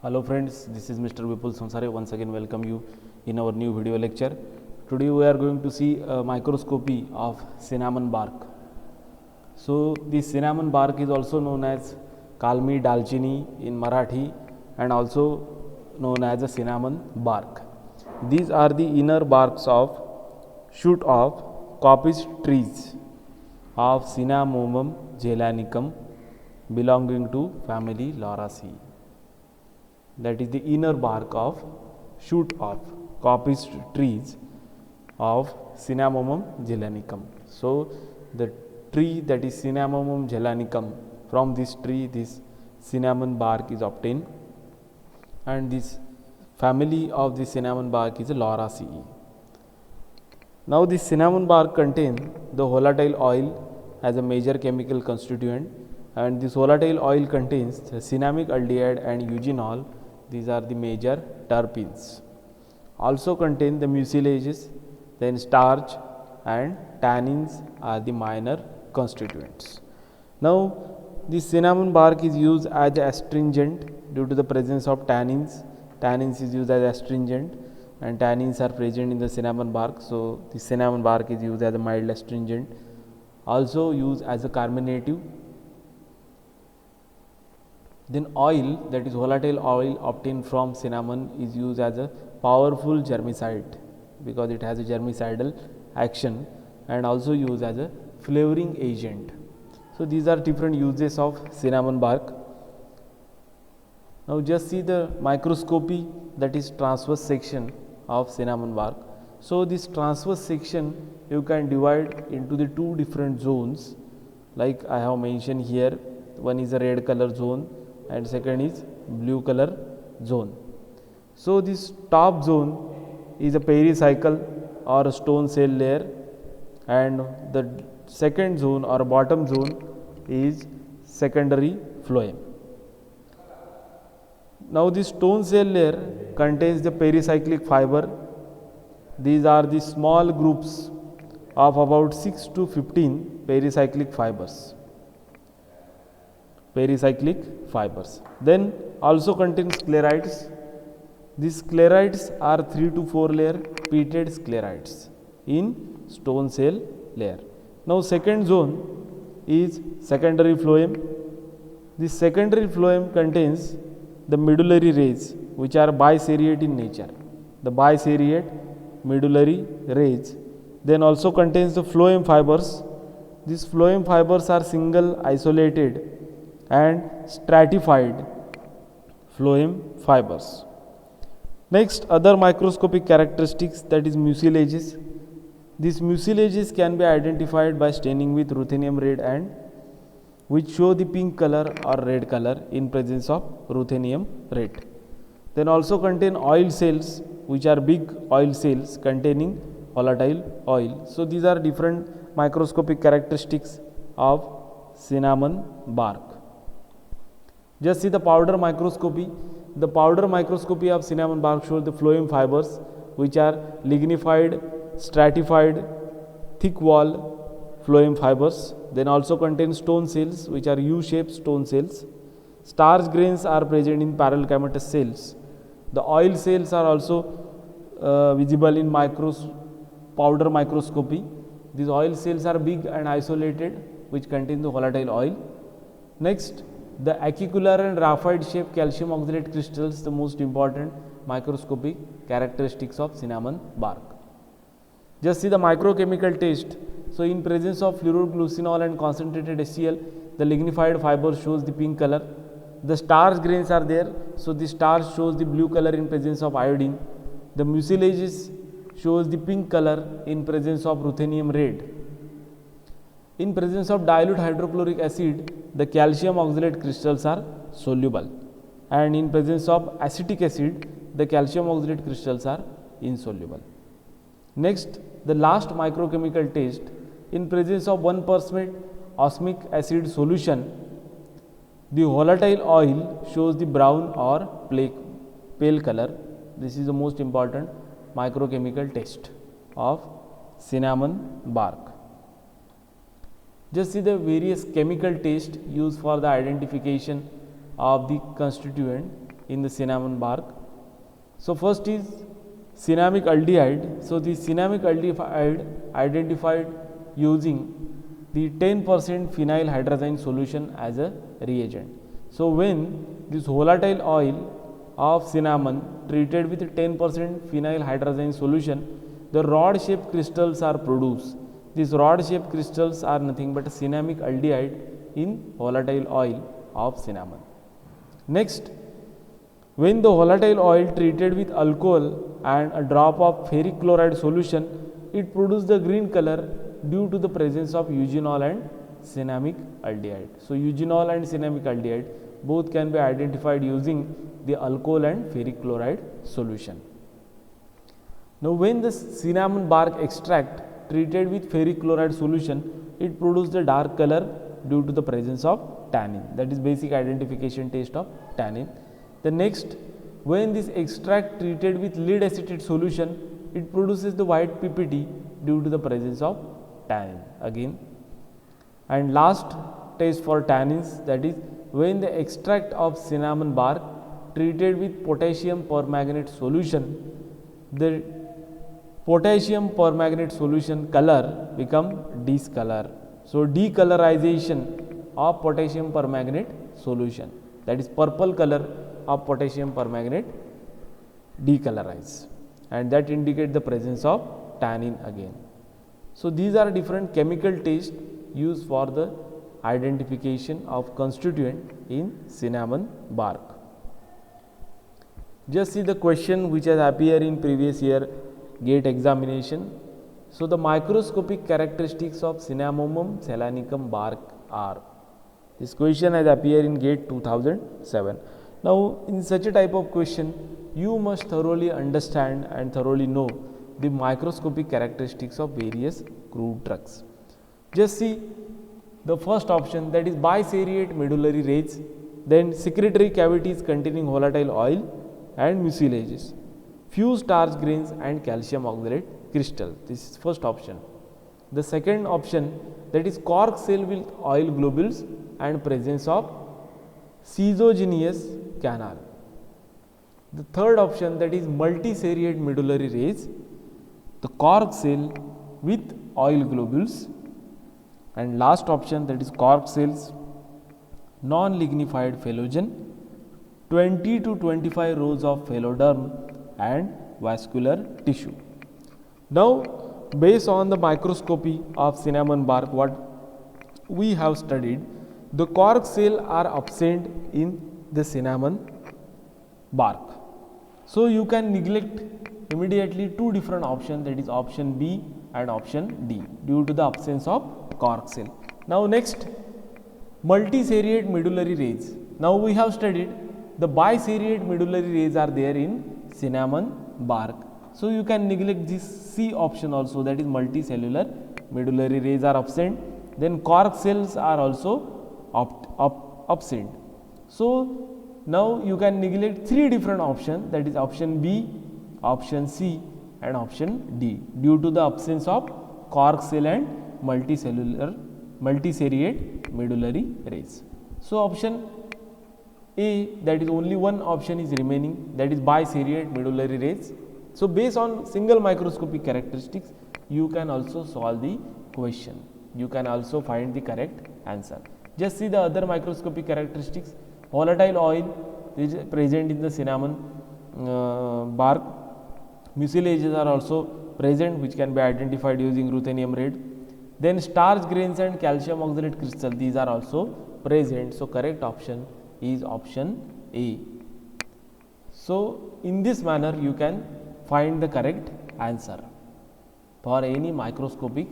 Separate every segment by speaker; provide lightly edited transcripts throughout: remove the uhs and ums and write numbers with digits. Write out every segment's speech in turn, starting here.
Speaker 1: Hello friends, this is Mr. Vipul Sansare. Once again welcome you in our new video lecture. Today we are going to see a microscopy of cinnamon bark. So this cinnamon bark is also known as Kalmi Dalchini in Marathi and also known as a cinnamon bark. These are the inner barks of shoot of coppice trees of Cinnamomum gelanicum belonging to family Lauraceae. That is the inner bark of shoot of coppice trees of Cinnamomum gelanicum. So the tree that is Cinnamomum gelanicum, from this tree this cinnamon bark is obtained, and this family of the cinnamon bark is Lauraceae. Now this cinnamon bark contains the volatile oil as a major chemical constituent, and this volatile oil contains the cinnamic aldehyde and eugenol. These are the major terpenes. Also contain the mucilages, then starch and tannins are the minor constituents. Now this cinnamon bark is used as astringent due to the presence of tannins. Tannins is used as astringent and tannins are present in the cinnamon bark. So the cinnamon bark is used as a mild astringent. Also used as a carminative. Then oil, that is volatile oil obtained from cinnamon, is used as a powerful germicide because it has a germicidal action, and also used as a flavoring agent. So these are different uses of cinnamon bark. Now just see the microscopy, that is transverse section of cinnamon bark. So this transverse section you can divide into the two different zones, like I have mentioned here. One is a red color zone and second is blue color zone. So this top zone is a pericycle or a stone cell layer, and the second zone or bottom zone is secondary phloem. Now this stone cell layer contains the pericyclic fiber. These are the small groups of about 6 to 15 pericyclic fibers. Then also contains sclerites. These sclerites are 3 to 4 layer peated sclerites in stone cell layer. Now second zone is secondary phloem. This secondary phloem contains the medullary rays, which are biseriate in nature. The biseriate medullary rays. Then also contains the phloem fibers. These phloem fibers are single isolated and stratified phloem fibers. Next, other microscopic characteristics, that is mucilages. These mucilages can be identified by staining with ruthenium red, and which show the pink color or red color in presence of ruthenium red. Then also contain oil cells, which are big oil cells containing volatile oil. So these are different microscopic characteristics of cinnamon bark. Just see the powder microscopy. The powder microscopy of cinnamon bark shows the phloem fibers, which are lignified, stratified, thick wall phloem fibers. Then also contain stone cells, which are U-shaped stone cells. Starch grains are present in parallel cells. The oil cells are also visible in powder microscopy. These oil cells are big and isolated, which contain the volatile oil. Next, the acicular and rapid shaped calcium oxalate crystals, the most important microscopic characteristics of cinnamon bark. Just see the microchemical test. So in presence of fluoroglucinol and concentrated HCl, the lignified fiber shows the pink color. The starch grains are there, so the starch shows the blue color in presence of iodine. The mucilages shows the pink color in presence of ruthenium red. In presence of dilute hydrochloric acid, the calcium oxalate crystals are soluble, and in presence of acetic acid, the calcium oxalate crystals are insoluble. Next, the last microchemical test. In presence of 1% osmic acid solution, the volatile oil shows the brown or pale color. This is the most important microchemical test of cinnamon bark. Just see the various chemical tests used for the identification of the constituent. in the cinnamon bark. So first is cinnamic aldehyde. So the cinnamic aldehyde identified using the 10% phenyl hydrazine solution as a reagent. So when this volatile oil of cinnamon treated with 10% phenyl hydrazine solution, the rod shaped crystals are produced. These rod shaped crystals are nothing but a cinnamic aldehyde in volatile oil of cinnamon. Next, when the volatile oil treated with alcohol and a drop of ferric chloride solution, it produces the green color due to the presence of eugenol and cinnamic aldehyde. So eugenol and cinnamic aldehyde both can be identified using the alcohol and ferric chloride solution. Now when the cinnamon bark extract treated with ferric chloride solution, it produces the dark color due to the presence of tannin. That is basic identification test of tannin. The next, when this extract treated with lead acetate solution, it produces the white PPT due to the presence of tannin again. And last test for tannins, that is when the extract of cinnamon bark treated with potassium permanganate solution, the potassium permanganate solution color become discolor. So decolorization of potassium permanganate solution, that is purple color of potassium permanganate decolorize, and that indicate the presence of tannin again. So these are different chemical tests used for the identification of constituent in cinnamon bark. Just see the question which has appeared in previous year GATE examination. So the microscopic characteristics of Cinnamomum selanicum bark are. This question has appeared in GATE 2007. Now in such a type of question, you must thoroughly understand and thoroughly know the microscopic characteristics of various crude drugs. Just see the first option, that is biseriate medullary rays, then secretory cavities containing volatile oil and mucilages, few starch grains and calcium oxalate crystal. This is first option. The second option, that is cork cell with oil globules and presence of schizogenous canal. The third option, that is multiseriate medullary rays, the cork cell with oil globules, and last option, that is cork cells, non-lignified phelogen, 20 to 25 rows of pheloderm and vascular tissue. Now based on the microscopy of cinnamon bark, what we have studied, the cork cell are absent in the cinnamon bark. So you can neglect immediately two different options, that is option B and option D, due to the absence of cork cell. Now next, multiseriate medullary rays. Now we have studied the biseriate medullary rays are there in cinnamon bark. So you can neglect this C option also, that is multicellular medullary rays are absent, then cork cells are also absent. So now you can neglect three different options, that is option B, option C and option D, due to the absence of cork cell and multiseriate medullary rays. So option A, that is only one option is remaining, that is biseriate medullary rays. So based on single microscopic characteristics, you can also solve the question, you can also find the correct answer. Just see the other microscopic characteristics. Volatile oil is present in the cinnamon bark, mucilages are also present, which can be identified using ruthenium red. Then starch grains and calcium oxalate crystal, these are also present. So correct option is option A. So in this manner you can find the correct answer for any microscopic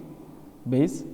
Speaker 1: based